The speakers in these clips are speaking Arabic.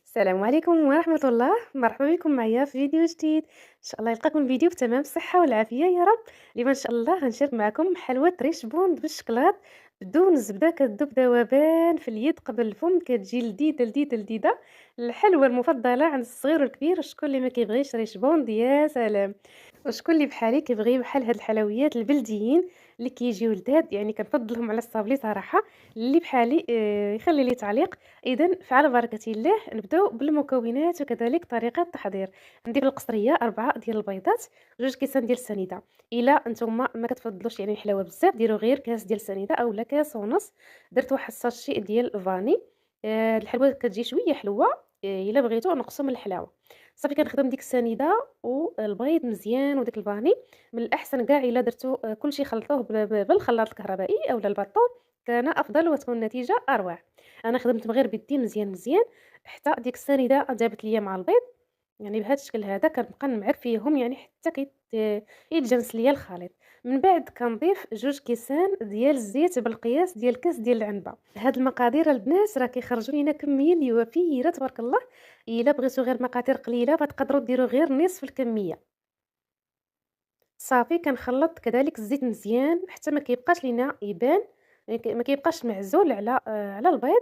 السلام عليكم ورحمة الله، مرحبا بكم معايا في فيديو جديد، إن شاء الله يلقاكم الفيديو بتمام الصحة والعافية يا رب. اليوم إن شاء الله غنشارك معكم حلوى ريش بوند بالشكلاط بدون الزبدة، كتذوب ذوبان في اليد قبل الفم، كتجي لذيذة لذيذة لذيذة. الحلوى المفضلة عند الصغير والكبير، شكون اللي ما كيبغيش ريش بوند يا سلام. وشكون اللي بحالي كيبغي بحال هاد الحلويات البلديين اللي كيجيو لذاذ، يعني كنفضلهم على الصابلي صراحة. اللي بحالي يخلي لي تعليق. إذا فعلى بركة الله نبداو بالمكونات وكذلك طريقة التحضير. عندي في القصرية 4 ديال البيضات، 2 كيسان ديال السنيدة. إلا نتوما ما كتفضلوش يعني الحلاوة بزاف ديروا غير كاس ديال السنيدة أولا كاس ونص. درت واحد الساشي ديال الفاني. الحلوى كتجي شوية حلوة. إلا بغيتو نقصوا من الحلاوة. صافي كنخدم ديك السنيدة والبيض مزيان وديك الفاني. من الأحسن كاع إلا درتو كلشي خلطوه بالخلاط الكهربائي أولا الباطون، كان أفضل وتكون النتيجة أروع. أنا خدمت غير بيدي مزيان مزيان حتى ديك السنيدة دابت ليا مع البيض. يعني بهذا الشكل هذا كنبقى نمعر فيهم يعني حتى يتجانس ليا الخليط. من بعد كنضيف 2 كيسان ديال الزيت بالقياس ديال كاس ديال العنبه. هاد المقادير البنات راه كيخرجوا لينا كميه اللي وفيره تبارك الله. الا بغيتو غير مقادير قليله فتقدروا ديروا غير نصف الكميه. صافي كنخلط كذلك الزيت مزيان حتى ما كيبقاش لينا يبان، يعني ما كيبقاش معزول على البيض.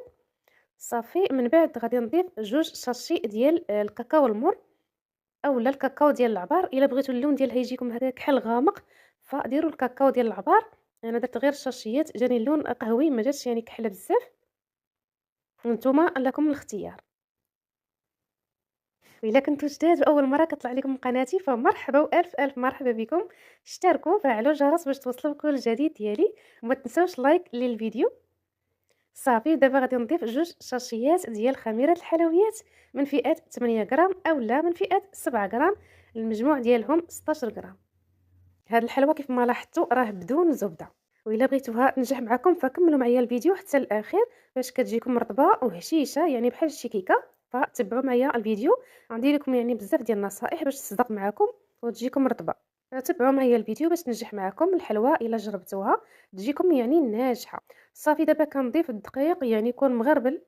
صافي من بعد غادي نضيف 2 شاشي ديال الكاكاو المر اولا الكاكاو ديال العبار. الا بغيتو اللون ديالها يجيكم هكا كحل غامق فديروا الكاكاو ديال العبار. انا درت غير الشاشيات جاني اللون قهوي، ما جاتش يعني كحله بزاف. وانتم لكم الاختيار. وإلا كنتو جداد وأول مرة كطلع لكم قناتي فمرحبا وألف ألف مرحبا بكم. اشتركوا وفعلوا الجرس باش توصلوا كل جديد ديالي، وما تنساوش لايك للفيديو. صافي دابا غادي نضيف 2 شاشيات ديال خميرة الحلويات من فئة 8 غرام أولا من فئة 7 غرام، المجموع ديالهم 16 غرام. هاد الحلوى كيف ما لاحظتوا راه بدون زبدة. وإلا بغيتوها تنجح معكم فكملوا معايا الفيديو حتى الأخير باش كتجيكم رطبة وهشيشة يعني بحال شي كيكة. فتبعوا معايا الفيديو، غندير لكم يعني بزاف ديال النصائح باش تصدق معكم وتجيكم رطبة. تبعوا معايا الفيديو باش تنجح معكم الحلوى. إلا جربتوها تجيكم يعني ناجحة. صافي دابا كنضيف الدقيق يعني يكون مغربل،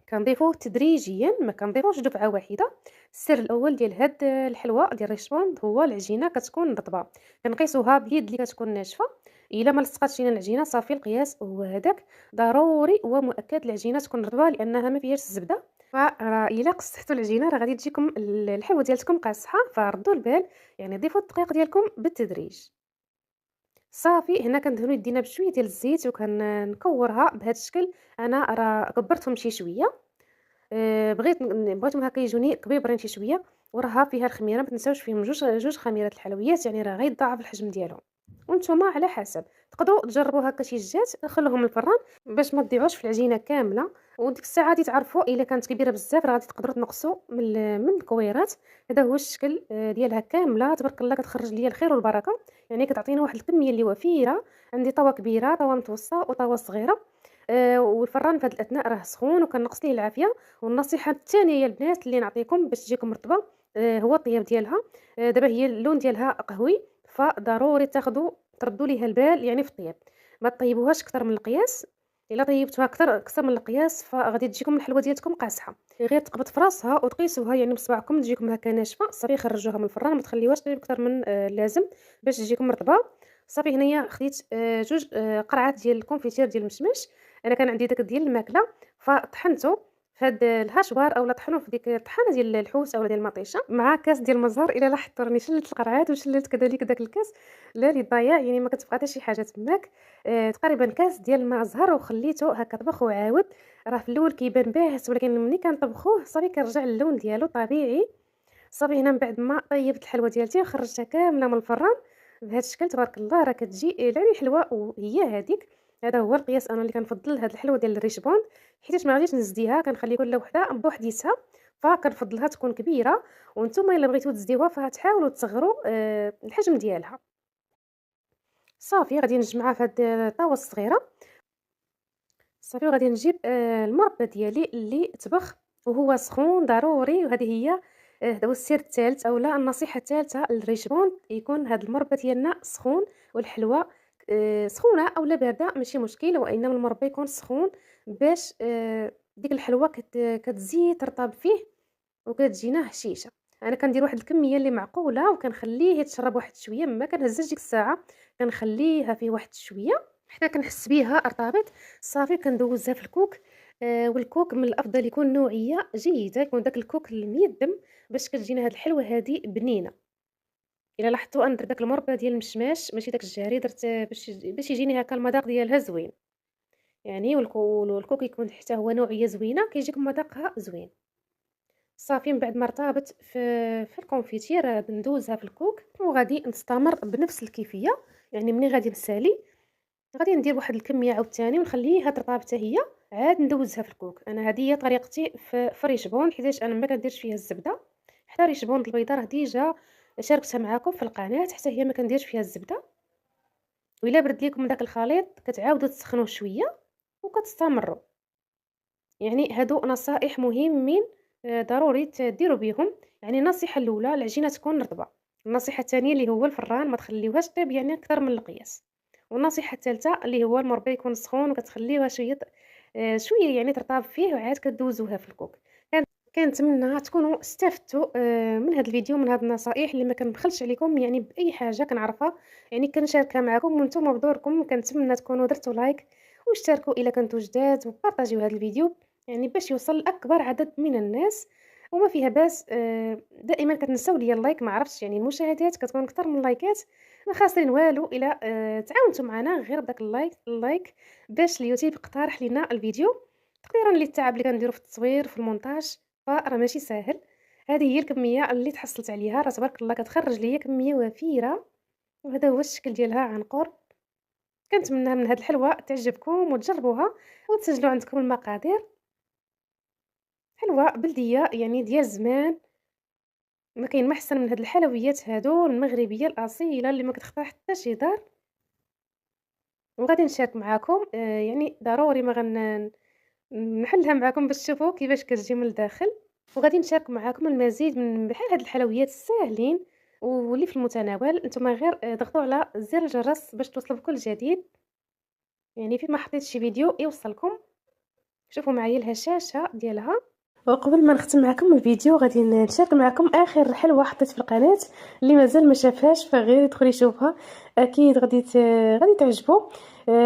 كنضيفوه تدريجيا ما كنضيفوش دفعة واحدة. السر الأول ديال هاد الحلوى ديال ريشبوند هو العجينة كتكون رطبة. كنقيسوها باليد اللي كتكون ناشفة. الا ما لصقاتش لينا العجينه صافي القياس هو هذاك. ضروري ومؤكد العجينه تكون رطبه لانها ما فيهاش الزبده. الا قصحتوا العجينه راه غادي تجيكم الحلوه ديالتكم قاصحه، فردوا البال يعني ضيفوا الدقيق ديالكم بالتدريج. صافي هنا كندهنوا يدينا بشويه ديال الزيت وكنكورها بهذا الشكل. انا راه كبرتهم شي شويه. بغيتهم هكا يجوني كبيبرين شي شويه. وراها فيها الخميره، ما تنساوش فيهم جوج خميرات الحلويات يعني راه غيضاعف الحجم ديالهم. وانتم على حسب تقدروا تجربوا هكا شي جات دخلوهم الفران باش ما تضيعوش في العجينه كامله. وديك الساعه غادي تعرفوا الا كانت كبيره بزاف راه غادي تقدروا تنقصوا من الكويرات. هذا هو الشكل ديالها كامله تبارك الله كتخرج ليا الخير والبركه. يعني كتعطينا واحد الكميه اللي وفيره. عندي طاوه كبيره طاوه متوسطه وطاوه صغيره. والفران في هذه الاثناء راه سخون وكنقص ليه العافيه. والنصيحه الثانيه يا البنات اللي نعطيكم باش تجيكم رطبه هو الطياب ديالها. دابا هي اللون ديالها قهوي، فضروري تاخذوا تردوا ليها البال يعني في الطياب. ما طيبوهاش اكثر من القياس. الا طيبتوها اكثر من القياس فغادي تجيكم الحلوه ديالتكم قاصحه. غير تقبط في راسها وتقيسوها يعني بصبعكم تجيكم هكا ناشفه. صافي خرجوها من الفران، ما تخليوهاش طيب اكثر من اللازم باش تجيكم رطبه. صافي هنايا خديت 2 قرعات ديال الكونفيتير ديال المشمش. انا كان عندي داك ديال الماكله فطحنته في هاد الهاشوار اولا طحنوه في ديك الطحانه ديال الحوت اولا ديال المطيشه مع كاس ديال المزهر. الا لاحظتوا راني شلت القرعات وشلت كذلك داك الكاس لا لي ضايع يعني ما كتبقى حتى شي حاجه تماك. تقريبا كاس ديال الماء زهر وخليته هكا طبخ وعاود. راه في الاول كيبان باهت ولكن ملي كنطبخوه صافي كيرجع اللون ديالو طبيعي. صافي هنا من بعد ما طيبت الحلوه ديالتي وخرجتها كامله من الفران بهذا الشكل تبارك الله راه كتجي يعني حلوه وهي هذيك. هذا هو القياس انا اللي كنفضل هذه الحلوه ديال الريشبوند حيت ما غاديش نزديها، كنخلي كل وحده بوحديتها. فكنفضلها تكون كبيره. وانتم الا بغيتو تزديوها فتحاولوا تصغروا الحجم ديالها. صافي غادي نجمعها في هاد الطاوه الصغيره. صافي وغادي نجيب المربى ديالي اللي طبخ وهو سخون ضروري. وهذه هي هذا هو السر الثالث اولا النصيحه الثالثه للريشبوند يكون هذا المربى ديالنا سخون. والحلوى سخونه اولا بارده ماشي مشكل، وانما المربى يكون سخون باش ديك الحلوى كتزيد ترطب فيه وكتجينا هشيشه. انا كندير واحد الكميه اللي معقوله وكنخليه يتشرب واحد شويه، ما كنهزش ديك الساعه، كنخليها فيه واحد شويه حتى كنحس بيها ارتبط. صافي كندوزها في الكوك. والكوك من الافضل يكون نوعيه جيده، يكون داك الكوك الميدم باش كتجينا هاد الحلوه هادي بنينه. الا لاحظتوا انا درت داك المربى ديال المشماش ماشي داك الجاري، درت باش يجيني هكا المذاق ديالها زوين. يعني والكوك يكون حتى هو نوعيه زوينه كيجيك مذاقها زوين. صافي من بعد ما ارتبط في الكونفيتير ندوزها في الكوك وغادي نستمر بنفس الكيفيه. يعني ملي غادي نسالي غادي ندير واحد الكميه عاوتاني ونخليها ترطب حتى هي، عاد ندوزها في الكوك. انا هذه هي طريقتي في ريشبون، حيتاش انا ما كنديرش فيها الزبده. حتى ريشبون البيضه راه ديجا شاركتها معكم في القناه، حتى هي ما كنديرش فيها الزبده. وإلا برد لكم داك الخليط كتعاودوا تسخنوه شويه وكتستمروا. يعني هادو نصائح مهمين ضروري ديروا بيهم. يعني النصيحه الاولى العجينه تكون رطبه. النصيحه الثانيه اللي هو الفران ما تخليوهاش طيب يعني اكثر من القياس. والنصيحه الثالثه اللي هو المربى يكون سخون وكتخليوها شويه شويه يعني ترطاب فيه وعاد كدوزوها في الكوك. كنتمنى تكونوا استفدتوا من هذا الفيديو، من هذه النصائح اللي ما كنبخلش عليكم يعني باي حاجه كنعرفها، يعني كنشاركها معكم وانتم بدوركم. كنتمنى تكونوا درتوا لايك واشتركوا الا كنتوا جداد وبارطاجيو هذا الفيديو يعني باش يوصل لاكبر عدد من الناس. وما فيها باس دائما كتنساو ليا اللايك، ما عرفتش يعني المشاهدات كتكون اكثر من اللايكات، ما خاسرين والو الا تعاونتوا معنا غير بداك اللايك باش اليوتيوب يقترح لنا الفيديو. تقديرا للتعب اللي كنديرو في التصوير في المونتاج فراه ماشي ساهل. هذه هي الكميه اللي تحصلت عليها، راه تبارك الله كتخرج ليا كميه وفيره. وهذا هو الشكل ديالها عن قرب. كنتمنى من هاد الحلوه تعجبكم وتجربوها وتسجلوا عندكم المقادير. حلوه بلديه يعني ديال زمان، ما كاين ما احسن من هاد الحلويات هادو المغربيه الاصيله اللي ما كتخطا حتى شي دار. وغادي نشارك معاكم يعني ضروري ما نحلها معاكم باش تشوفوا كيفاش كتجي من الداخل. وغادي نشارك معاكم المزيد من بحال هاد الحلويات الساهلين واللي في المتناول. نتوما غير ضغطوا على زر الجرس باش توصلوا بكل جديد، يعني فيما حطيت شي فيديو يوصلكم. شوفوا معايا الهشاشه ديالها. وقبل ما نختم معكم الفيديو غادي نشارك معكم اخر حلوه حطيت في القناه، اللي مازال ما شافهاش فغير يدخل يشوفها، اكيد غادي تعجبو.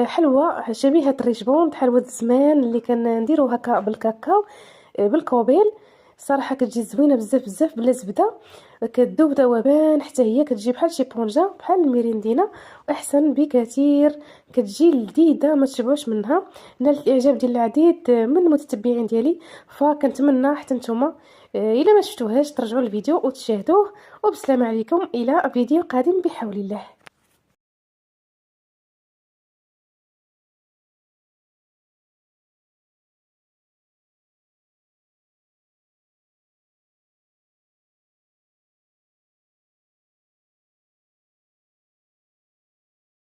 حلوه شبيهه الريشبون، حلوه زمان اللي كنديرو هكا بالكاكاو بالكوبيل. صراحه كتجي زوينه بزاف بزاف بلا زبده، كتذوب ذوبان حتى هي كتجي بحال شي بونجا بحال الميريندينا واحسن بكثير. كتجي لذيذه ما تشبعوش منها. نالت الاعجاب ديال العديد من المتتبعين ديالي، فكنتمنى حتى نتوما الا ما شفتوهاش ترجعوا الفيديو وتشاهدوه. وبسلام عليكم الى فيديو قادم بحول الله.